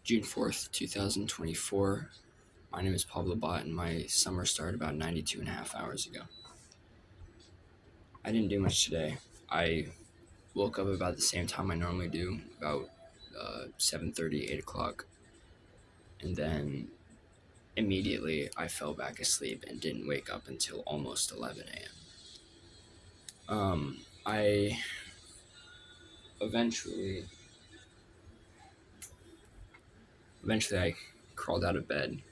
June 4th, 2024. My name is Pablo Bott, and my summer started about 92 and a half hours ago. I didn't do much today. I woke up about the same time I normally do, about 7:30, 8 o'clock, and then immediately I fell back asleep and didn't wake up until almost 11 a.m. I eventually, eventually I crawled out of bed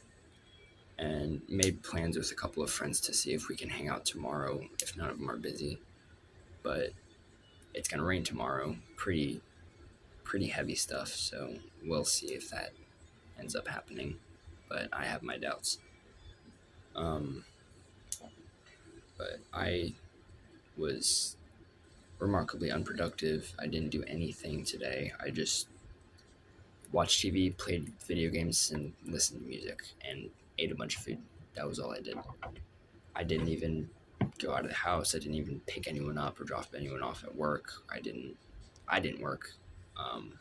and made plans with a couple of friends to see if we can hang out tomorrow if none of them are busy. But it's gonna rain tomorrow. Pretty heavy stuff. So we'll see if that ends up happening. But I have my doubts. Um, but I was remarkably unproductive. I didn't do anything today. I just watched TV, played video games, and listened to music, and ate a bunch of food. That was all I did. I didn't even go out of the house. I didn't even pick anyone up or drop anyone off at work. I didn't work. Um,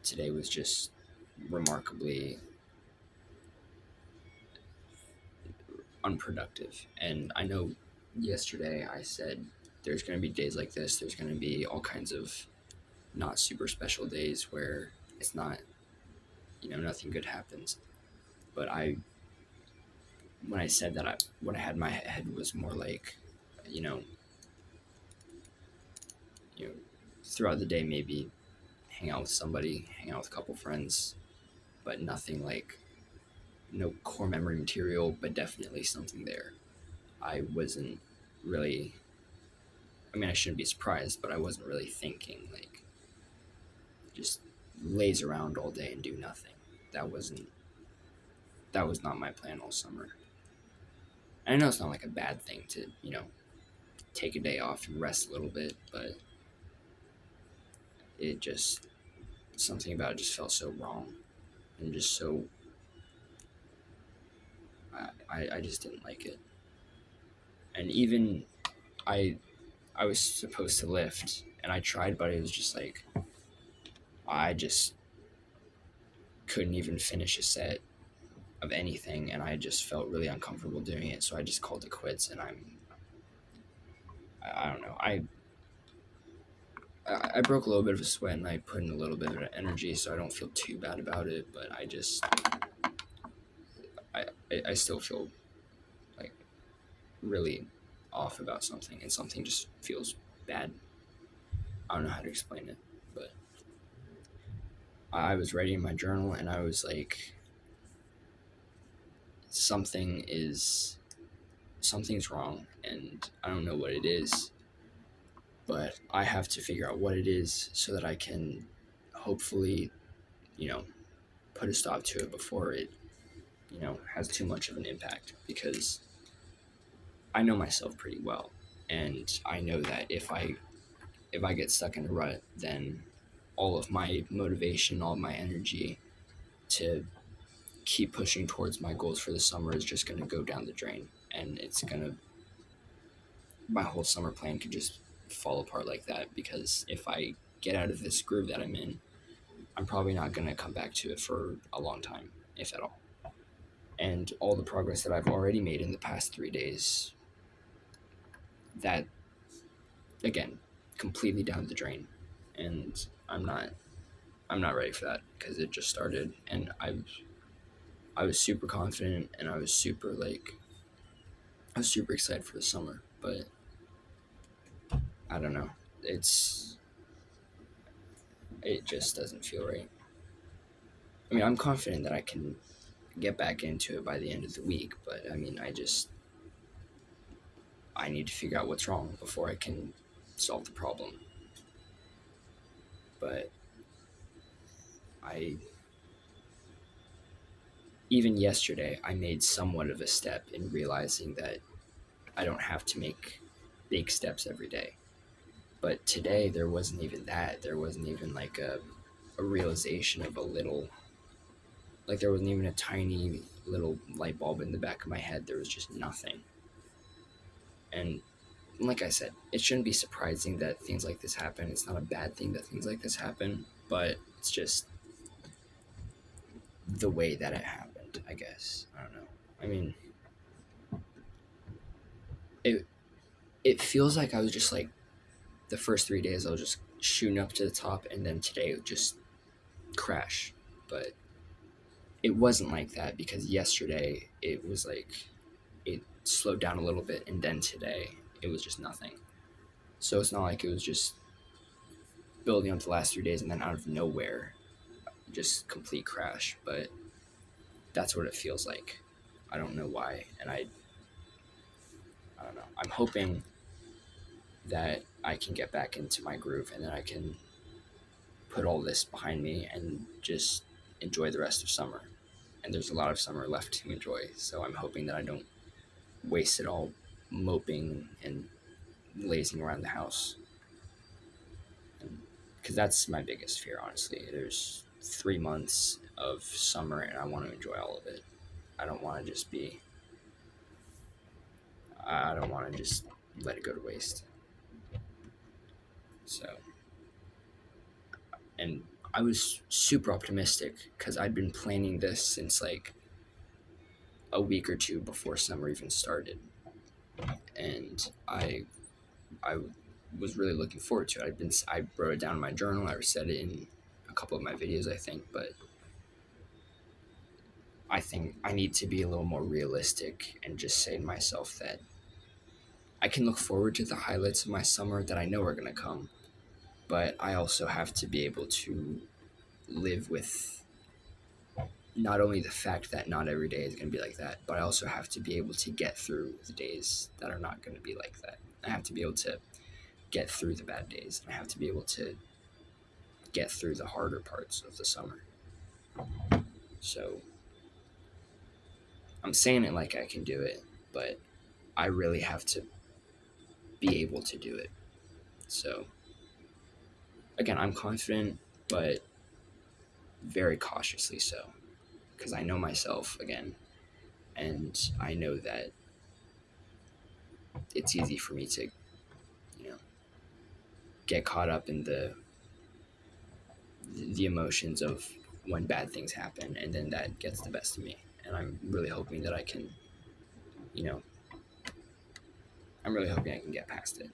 Today was just remarkably unproductive. And I know yesterday I said there's going to be days like this. There's going to be all kinds of not super special days where it's not, nothing good happens. But when I said that, what I had in my head was more like, you know, you know, throughout the day, maybe hang out with somebody, hang out with a couple friends, but nothing like no core memory material, but definitely something there. I wasn't really, I mean, I shouldn't be surprised, but I wasn't really thinking like just laze around all day and do nothing. That wasn't, that was not my plan all summer. And I know it's not like a bad thing to, take a day off and rest a little bit, but it just, something about it just felt so wrong and just so, I just didn't like it. And even I, I was supposed to lift and I tried, but it was just like, I just couldn't even finish a set of anything, and I just felt really uncomfortable doing it. So I just called it quits, and I don't know. I broke a little bit of a sweat, and I put in a little bit of energy, so I don't feel too bad about it. But I still feel like really off about something, and something just feels bad. I don't know how to explain it, but I was writing in my journal, and I was like, something is something's wrong, and I don't know what it is, but I have to figure out what it is so that I can hopefully, you know, put a stop to it before it, has too much of an impact, because I know myself pretty well, and I know that if I get stuck in a rut, then all of my motivation, all of my energy to keep pushing towards my goals for the summer is just going to go down the drain, and it's going to, my whole summer plan could just fall apart like that, because if I get out of this groove that I'm in, I'm probably not going to come back to it for a long time, if at all. And all the progress that I've already made in the past 3 days, that, again, completely down the drain. And I'm not ready for that, because it just started, and I was super confident, and I was super excited for the summer, but I don't know. It just doesn't feel right. I mean, I'm confident that I can get back into it by the end of the week, but I mean, I need to figure out what's wrong before I can solve the problem. But I even yesterday I made somewhat of a step in realizing that I don't have to make big steps every day. But today there wasn't even that. There wasn't even like a realization of a little, like there wasn't even a tiny little light bulb in the back of my head. There was just nothing. And like I said, it shouldn't be surprising that things like this happen. It's not a bad thing that things like this happen, but it's just the way that it happened, I guess. I don't know. I mean, it it feels like I was just like the first 3 days I was just shooting up to the top, and then today it would just crash. But it wasn't like that because yesterday it was like it slowed down a little bit, and then today it was just nothing. So it's not like it was just building up the last 3 days and then out of nowhere, just complete crash. But that's what it feels like. I don't know why, and I don't know. I'm hoping that I can get back into my groove and then I can put all this behind me and just enjoy the rest of summer. And there's a lot of summer left to enjoy, so I'm hoping that I don't waste it all moping and lazing around the house. Because that's my biggest fear, honestly. There's 3 months of summer and I want to enjoy all of it. I don't want to just be, I don't want to just let it go to waste. So, and I was super optimistic because I'd been planning this since like a week or two before summer even started. And I was really looking forward to it. I wrote it down in my journal. I said it in a couple of my videos, I think, but I think I need to be a little more realistic and just say to myself that I can look forward to the highlights of my summer that I know are going to come, but I also have to be able to live with not only the fact that not every day is going to be like that, but I also have to be able to get through the days that are not going to be like that. I have to be able to get through the bad days. I have to be able to get through the harder parts of the summer. So I'm saying it like I can do it, but I really have to be able to do it. So again, I'm confident, but very cautiously so, because I know myself again, and I know that it's easy for me to, you know, get caught up in the emotions of when bad things happen, and then that gets the best of me. And I'm really hoping that I can, you know, I'm really hoping I can get past it.